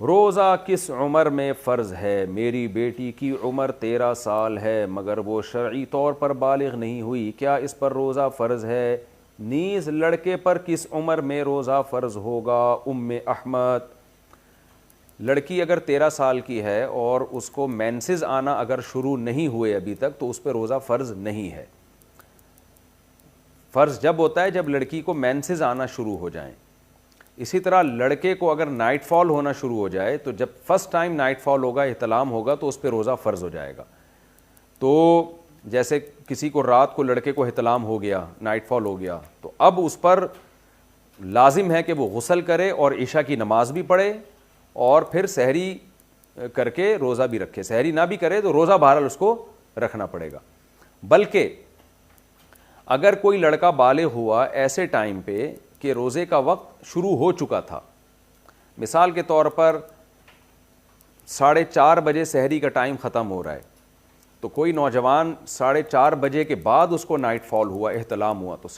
روزہ کس عمر میں فرض ہے؟ میری بیٹی کی عمر 13 سال ہے مگر وہ شرعی طور پر بالغ نہیں ہوئی، کیا اس پر روزہ فرض ہے؟ نیز لڑکے پر کس عمر میں روزہ فرض ہوگا؟ احمد، لڑکی اگر 13 سال کی ہے اور اس کو مینسز آنا اگر شروع نہیں ہوئے ابھی تک تو اس پہ روزہ فرض نہیں ہے۔ فرض جب ہوتا ہے جب لڑکی کو مینسز آنا شروع ہو جائیں۔ اسی طرح لڑکے کو اگر نائٹ فال ہونا شروع ہو جائے تو جب فرسٹ ٹائم نائٹ فال ہوگا، احتلام ہوگا، تو اس پہ روزہ فرض ہو جائے گا۔ تو جیسے کسی کو رات کو لڑکے کو احتلام ہو گیا، نائٹ فال ہو گیا، تو اب اس پر لازم ہے کہ وہ غسل کرے اور عشاء کی نماز بھی پڑھے اور پھر سحری کر کے روزہ بھی رکھے۔ سحری نہ بھی کرے تو روزہ بہرحال اس کو رکھنا پڑے گا۔ بلکہ اگر کوئی لڑکا بالغ ہوا ایسے ٹائم پہ کہ روزے کا وقت شروع ہو چکا تھا، مثال کے طور پر 4:30 بجے سحری کا ٹائم ختم ہو رہا ہے، تو کوئی نوجوان 4:30 بجے کے بعد اس کو نائٹ فال ہوا، احتلام ہوا، تو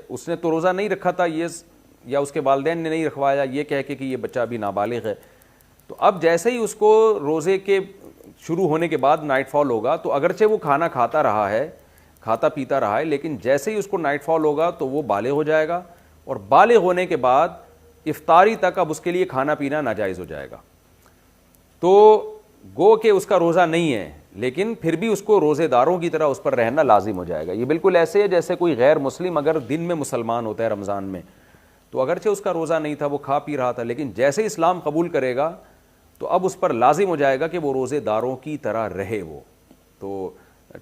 اس نے تو روزہ نہیں رکھا تھا، یہ یا اس کے والدین نے نہیں رکھوایا یہ کہہ کے کہ یہ بچہ ابھی نابالغ ہے، تو اب جیسے ہی اس کو روزے کے شروع ہونے کے بعد نائٹ فال ہوگا تو اگرچہ وہ کھانا کھاتا پیتا رہا ہے، لیکن جیسے ہی اس کو نائٹ فال ہوگا تو وہ بالغ ہو جائے گا، اور بالغ ہونے کے بعد افطاری تک اب اس کے لیے کھانا پینا ناجائز ہو جائے گا۔ تو گو کہ اس کا روزہ نہیں ہے، لیکن پھر بھی اس کو روزے داروں کی طرح اس پر رہنا لازم ہو جائے گا۔ یہ بالکل ایسے ہے جیسے کوئی غیر مسلم اگر دن میں مسلمان ہوتا ہے رمضان میں، تو اگرچہ اس کا روزہ نہیں تھا، وہ کھا پی رہا تھا، لیکن جیسے اسلام قبول کرے گا تو اب اس پر لازم ہو جائے گا کہ وہ روزے داروں کی طرح رہے۔ وہ تو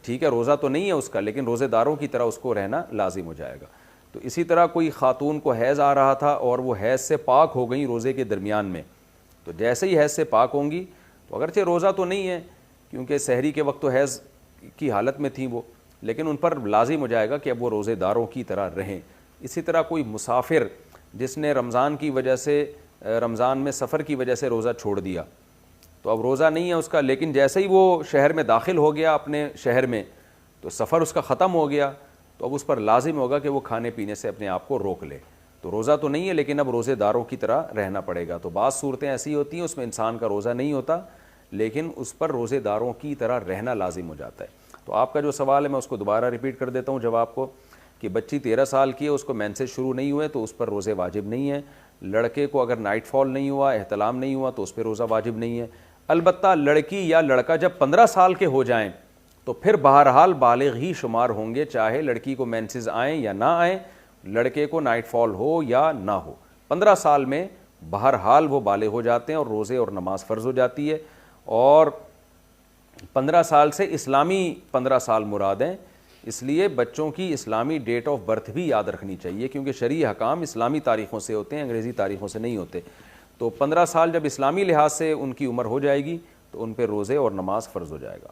ٹھیک ہے روزہ تو نہیں ہے اس کا، لیکن روزے داروں کی طرح اس کو رہنا لازم ہو جائے گا۔ تو اسی طرح کوئی خاتون کو حیض آ رہا تھا اور وہ حیض سے پاک ہو گئیں روزے کے درمیان میں، تو جیسے ہی حیض سے پاک ہوں گی تو اگرچہ روزہ تو نہیں ہے کیونکہ سحری کے وقت تو حیض کی حالت میں تھیں وہ، لیکن ان پر لازم ہو جائے گا کہ اب وہ روزے داروں کی طرح رہیں۔ اسی طرح کوئی مسافر جس نے رمضان میں سفر کی وجہ سے روزہ چھوڑ دیا، تو اب روزہ نہیں ہے اس کا، لیکن جیسے ہی وہ شہر میں داخل ہو گیا اپنے شہر میں تو سفر اس کا ختم ہو گیا، تو اب اس پر لازم ہوگا کہ وہ کھانے پینے سے اپنے آپ کو روک لے۔ تو روزہ تو نہیں ہے لیکن اب روزے داروں کی طرح رہنا پڑے گا۔ تو بعض صورتیں ایسی ہوتی ہیں اس میں انسان کا روزہ نہیں ہوتا لیکن اس پر روزے داروں کی طرح رہنا لازم ہو جاتا ہے۔ تو آپ کا جو سوال ہے میں اس کو دوبارہ ریپیٹ کر دیتا ہوں جواب کو، کہ بچی 13 سال کی ہے، اس کو مینسز شروع نہیں ہوئے تو اس پر روزے واجب نہیں ہے۔ لڑکے کو اگر نائٹ فال نہیں ہوا، احتلام نہیں ہوا، تو اس پہ روزہ واجب نہیں ہے۔ البتہ لڑکی یا لڑکا جب 15 سال کے ہو جائیں تو پھر بہرحال بالغ ہی شمار ہوں گے، چاہے لڑکی کو مینسز آئیں یا نہ آئیں، لڑکے کو نائٹ فال ہو یا نہ ہو، 15 سال میں بہرحال وہ بالغ ہو جاتے ہیں اور روزے اور نماز فرض ہو جاتی ہے۔ اور 15 سال سے اسلامی 15 سال مراد ہیں، اس لیے بچوں کی اسلامی ڈیٹ آف برتھ بھی یاد رکھنی چاہیے، کیونکہ شرعی احکام اسلامی تاریخوں سے ہوتے ہیں، انگریزی تاریخوں سے نہیں ہوتے۔ تو 15 سال جب اسلامی لحاظ سے ان کی عمر ہو جائے گی تو ان پہ روزے اور نماز فرض ہو جائے گا۔